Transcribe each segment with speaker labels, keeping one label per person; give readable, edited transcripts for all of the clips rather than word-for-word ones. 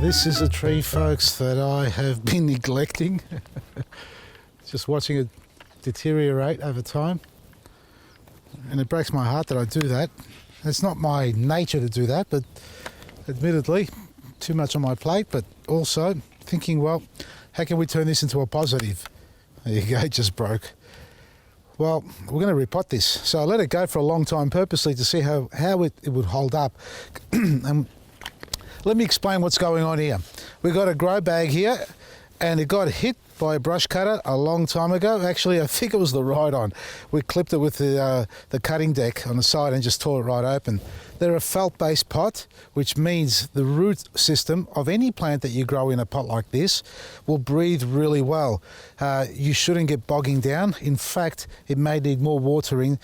Speaker 1: This is a tree, folks, that I have been neglecting. Just watching it deteriorate over time. And it breaks my heart that I do that. It's not my nature to do that, but admittedly, too much on my plate, but also thinking, well, how can we turn this into a positive? There you go, it just broke. Well, we're going to repot this. So I let it go for a long time purposely to see how it would hold up. And let me explain what's going on here. We've got a grow bag here, and it got hit by a brush cutter a long time ago. Actually, I think it was the ride-on. We clipped it with the cutting deck on the side and just tore it right open. They're a felt-based pot, which means the root system of any plant that you grow in a pot like this will breathe really well. You shouldn't get bogging down. In fact, it may need more watering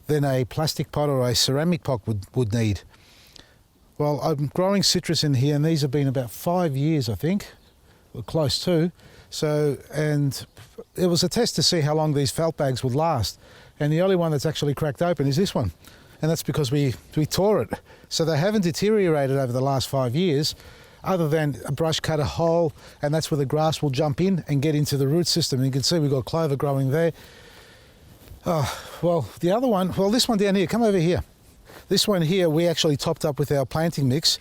Speaker 1: than a plastic pot or a ceramic pot would need. Well, I'm growing citrus in here, and these have been about 5 years, I think, or close to. So, and it was a test to see how long these felt bags would last. And the only one that's actually cracked open is this one. And that's because we tore it. So they haven't deteriorated over the last 5 years, other than a brush cut a hole, and that's where the grass will jump in and get into the root system. And you can see we've got clover growing there. Oh, well, the other one, well, this one down here, come over here. This one here, we actually topped up with our planting mix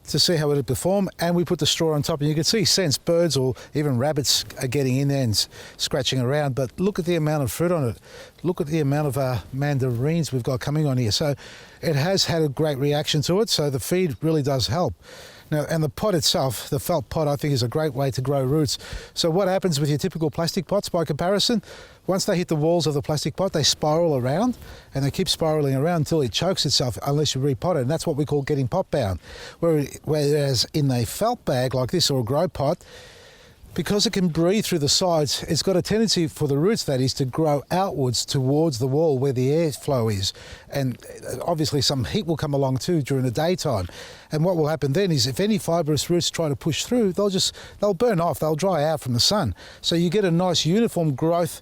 Speaker 1: to see how it would perform, and we put the straw on top, and you can see birds or even rabbits are getting in there and scratching around, but look at the amount of fruit on it. Look at the amount of mandarins we've got coming on here. So it has had a great reaction to it, so the feed really does help. Now, and the pot itself, the felt pot, I think is a great way to grow roots. So what happens with your typical plastic pots by comparison? Once they hit the walls of the plastic pot, they spiral around, and they keep spiraling around until it chokes itself unless you repot it, and that's what we call getting pot bound. Whereas in a felt bag like this or a grow pot, because it can breathe through the sides, it's got a tendency for the roots, that is, to grow outwards towards the wall where the airflow is. And obviously some heat will come along too during the daytime. And what will happen then is if any fibrous roots try to push through, they'll burn off, they'll dry out from the sun. So you get a nice uniform growth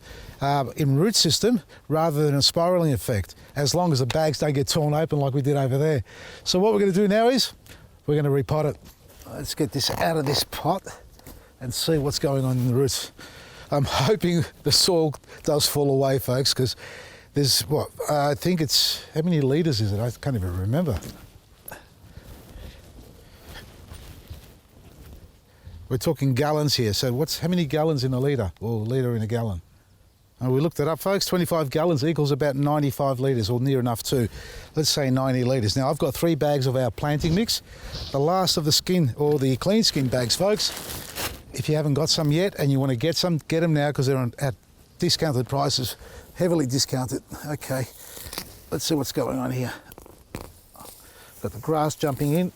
Speaker 1: in root system rather than a spiraling effect, as long as the bags don't get torn open like we did over there. So what we're going to do now is we're going to repot it. Let's get this out of this pot and see what's going on in the roots. I'm hoping the soil does fall away, folks, because there's I think it's, how many litres is it? I can't even remember. We're talking gallons here, so how many gallons in a litre, or a litre in a gallon? And we looked it up, folks. 25 gallons equals about 95 litres, or near enough to, let's say 90 litres. Now, I've got 3 bags of our planting mix, the last of the skin, or the clean skin bags, folks. If you haven't got some yet and you want to get some, get them now, because they're at discounted prices, heavily discounted. Okay, let's see what's going on here. Got the grass jumping in.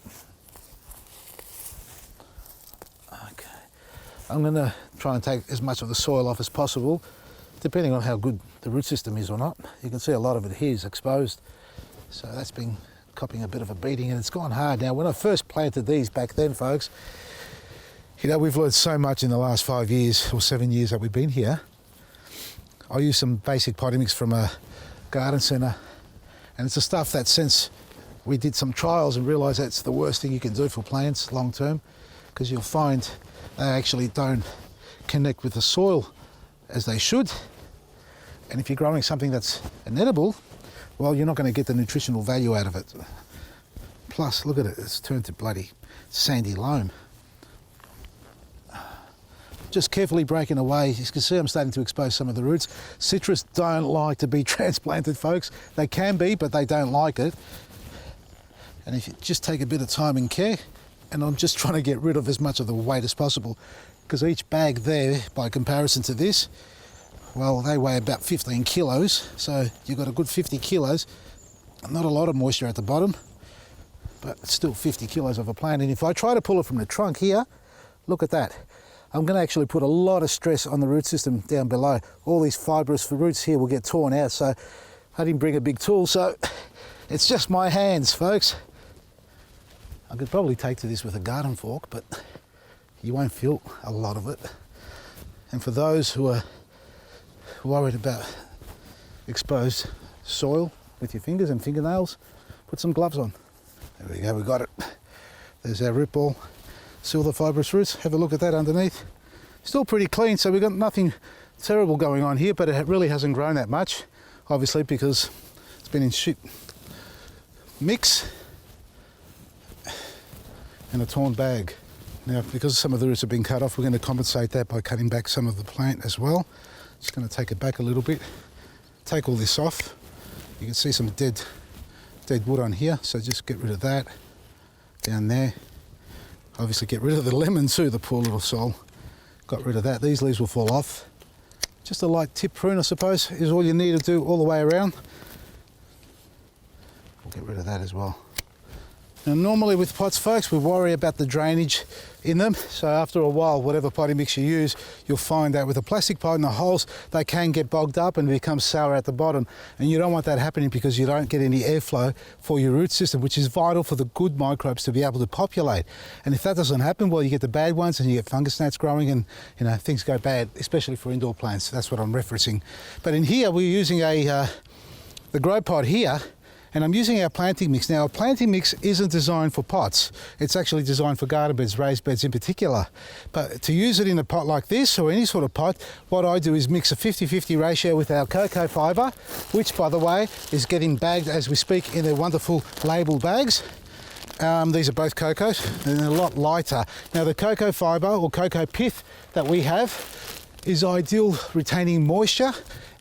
Speaker 1: Okay, I'm going to try and take as much of the soil off as possible, depending on how good the root system is or not. You can see a lot of it here is exposed, so that's been copying a bit of a beating, and it's gone hard. Now, when I first planted these back then, folks, you know, we've learned so much in the last 5 years or 7 years that we've been here. I use some basic potting mix from a garden centre, and it's the stuff that, since we did some trials and realised that's the worst thing you can do for plants long term, because you'll find they actually don't connect with the soil as they should. And if you're growing something that's an edible, well, you're not going to get the nutritional value out of it. Plus, look at it, it's turned to bloody sandy loam. Just carefully breaking away. You can see I'm starting to expose some of the roots. Citrus don't like to be transplanted, folks. They can be, but they don't like it. And if you just take a bit of time and care, and I'm just trying to get rid of as much of the weight as possible, because each bag there, by comparison to this, well, they weigh about 15 kilos. So you've got a good 50 kilos. Not a lot of moisture at the bottom, but it's still 50 kilos of a plant. And if I try to pull it from the trunk here, look at that. I'm going to actually put a lot of stress on the root system down below. All these fibrous roots here will get torn out, so I didn't bring a big tool, so it's just my hands, folks. I could probably take to this with a garden fork, but you won't feel a lot of it. And for those who are worried about exposed soil with your fingers and fingernails, put some gloves on. There we go, we got it. There's our root ball. See all the fibrous roots? Have a look at that underneath. Still pretty clean, so we've got nothing terrible going on here, but it really hasn't grown that much, obviously because it's been in shit mix and a torn bag. Now, because some of the roots have been cut off, we're going to compensate that by cutting back some of the plant as well. Just going to take it back a little bit, take all this off. You can see some dead wood on here, so just get rid of that down there. Obviously get rid of the lemon too, the poor little soul. Got rid of that. These leaves will fall off. Just a light tip prune, I suppose, is all you need to do all the way around. We'll get rid of that as well. Now normally with pots, folks, we worry about the drainage in them, so after a while, whatever potting mix you use, you'll find that with a plastic pot in the holes, they can get bogged up and become sour at the bottom, and you don't want that happening because you don't get any airflow for your root system, which is vital for the good microbes to be able to populate. And if that doesn't happen, well, you get the bad ones and you get fungus gnats growing, and things go bad, especially for indoor plants. That's what I'm referencing. But in here, we're using the grow pot here, and I'm using our planting mix. Now, a planting mix isn't designed for pots. It's actually designed for garden beds, raised beds in particular. But to use it in a pot like this or any sort of pot, what I do is mix a 50-50 ratio with our cocoa fibre, which, by the way, is getting bagged as we speak in their wonderful label bags. These are both cocos, and they're a lot lighter. Now, the cocoa fibre or cocoa pith that we have is ideal retaining moisture,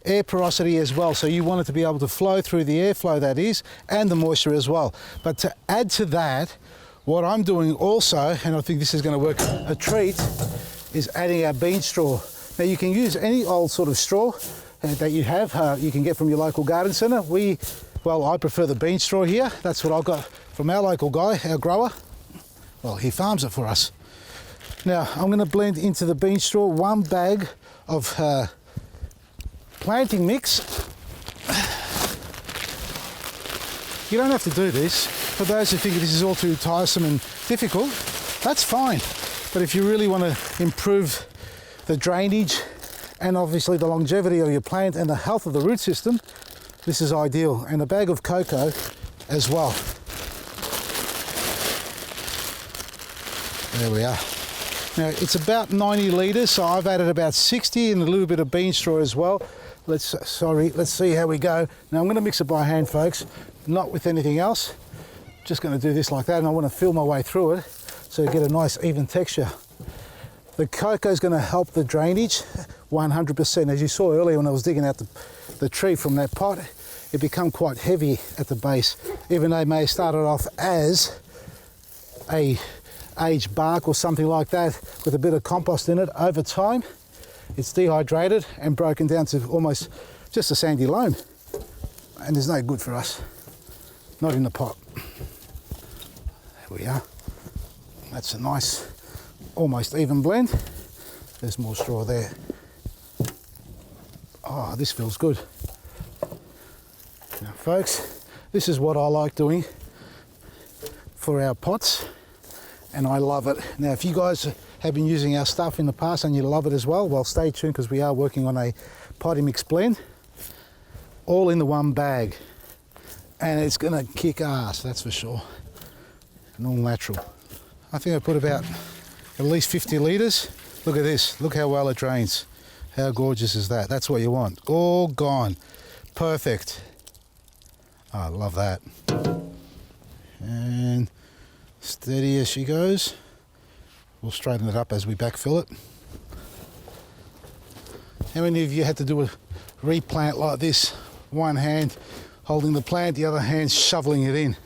Speaker 1: air porosity as well, so you want it to be able to flow through the airflow, that is, and the moisture as well. But to add to that, what I'm doing also, and I think this is going to work a treat, is adding our bean straw. Now you can use any old sort of straw that you have, you can get from your local garden centre. I prefer the bean straw here. That's what I got from our local guy, our grower. Well, he farms it for us. Now I'm going to blend into the bean straw 1 bag of planting mix. You don't have to do this. For those who think this is all too tiresome and difficult, that's fine. But if you really want to improve the drainage and obviously the longevity of your plant and the health of the root system, this is ideal. And a bag of cocoa as well. There we are. Now it's about 90 litres, so I've added about 60 and a little bit of bean straw as well. Let's see how we go. Now I'm going to mix it by hand, folks, not with anything else. Just going to do this like that, and I want to feel my way through it so you get a nice even texture. The cocoa is going to help the drainage 100%. As you saw earlier when I was digging out the tree from that pot, it became quite heavy at the base, even though it may have started off as a aged bark or something like that with a bit of compost in it. Over time, it's dehydrated and broken down to almost just a sandy loam, and there's no good for us, not in the pot. There we are. That's a nice, almost even blend. There's more straw there. Oh, this feels good. Now, folks, this is what I like doing for our pots, and I love it. Now, if you guys have been using our stuff in the past and you love it as well, well, stay tuned because we are working on a potting mix blend, all in the 1 bag, and it's going to kick ass, that's for sure, and all natural. I think I put about at least 50 litres. Look at this, look how well it drains. How gorgeous is that? That's what you want. All gone, perfect. Oh, I love that. And steady as she goes. We'll straighten it up as we backfill it. How many of you had to do a replant like this? 1 hand holding the plant, the other hand shoveling it in.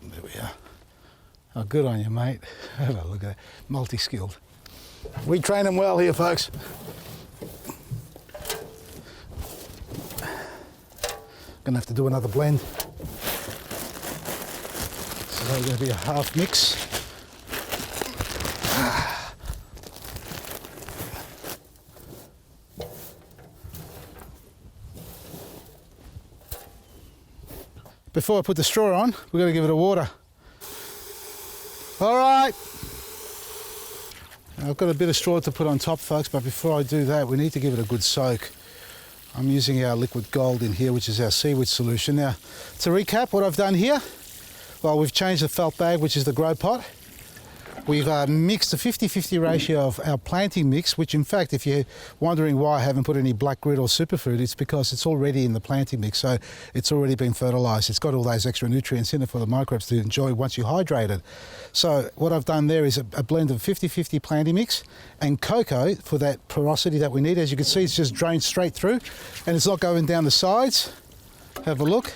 Speaker 1: There we are. Oh, good on you, mate. Have a look at that. Multi-skilled. We train them well here, folks. Gonna have to do another blend. This is only going to be a half mix. Before I put the straw on, we're going to give it a water. All right. I've got a bit of straw to put on top, folks, but before I do that, we need to give it a good soak. I'm using our liquid gold in here, which is our seaweed solution. Now, to recap what I've done here, Well, we've changed the felt bag, which is the grow pot. We've mixed a 50-50 ratio of our planting mix, which in fact, if you're wondering why I haven't put any black grit or superfood, it's because it's already in the planting mix, so it's already been fertilised. It's got all those extra nutrients in it for the microbes to enjoy once you hydrate it. So what I've done there is a blend of 50-50 planting mix and cocoa for that porosity that we need. As you can see, it's just drained straight through and it's not going down the sides. Have a look.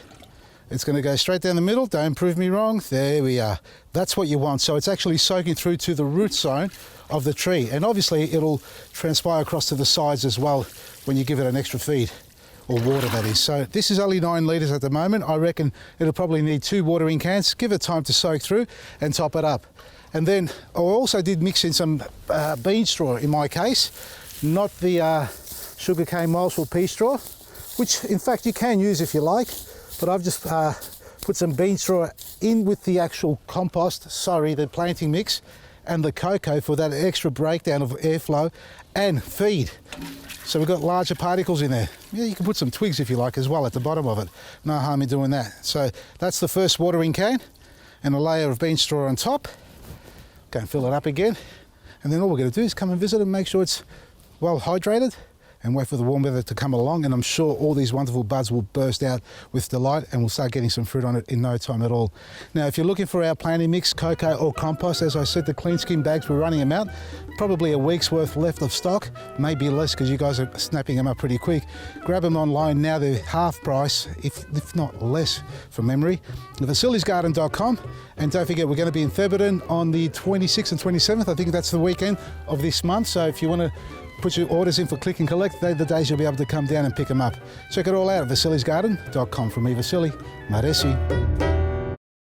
Speaker 1: It's going to go straight down the middle. Don't prove me wrong. There we are. That's what you want. So it's actually soaking through to the root zone of the tree. And obviously it'll transpire across to the sides as well when you give it an extra feed, or water that is. So this is only 9 litres at the moment. I reckon it'll probably need 2 watering cans. Give it time to soak through and top it up. And then I also did mix in some bean straw in my case, not the sugarcane mulch or pea straw, which in fact you can use if you like. But I've just put some bean straw in with the actual compost, the planting mix, and the cocoa for that extra breakdown of airflow and feed. So we've got larger particles in there. Yeah, you can put some twigs if you like as well at the bottom of it. No harm in doing that. So that's the first watering can and a layer of bean straw on top. Go and fill it up again. And then all we're going to do is come and visit and make sure it's well hydrated, and wait for the warm weather to come along, and I'm sure all these wonderful buds will burst out with delight and we'll start getting some fruit on it in no time at all. Now, if you're looking for our planting mix, cocoa or compost, as I said, the clean skin bags, we're running them out. Probably a week's worth left of stock, maybe less because you guys are snapping them up pretty quick. Grab them online now, they're half price, if not less from memory. Vasili'sGarden.com, and don't forget we're going to be in Thebarton on the 26th and 27th. I think that's the weekend of this month, so if you want to put your orders in for click and collect, they're the days you'll be able to come down and pick them up. Check it all out at Vasili'sGarden.com. From me, Vasili, Maresi.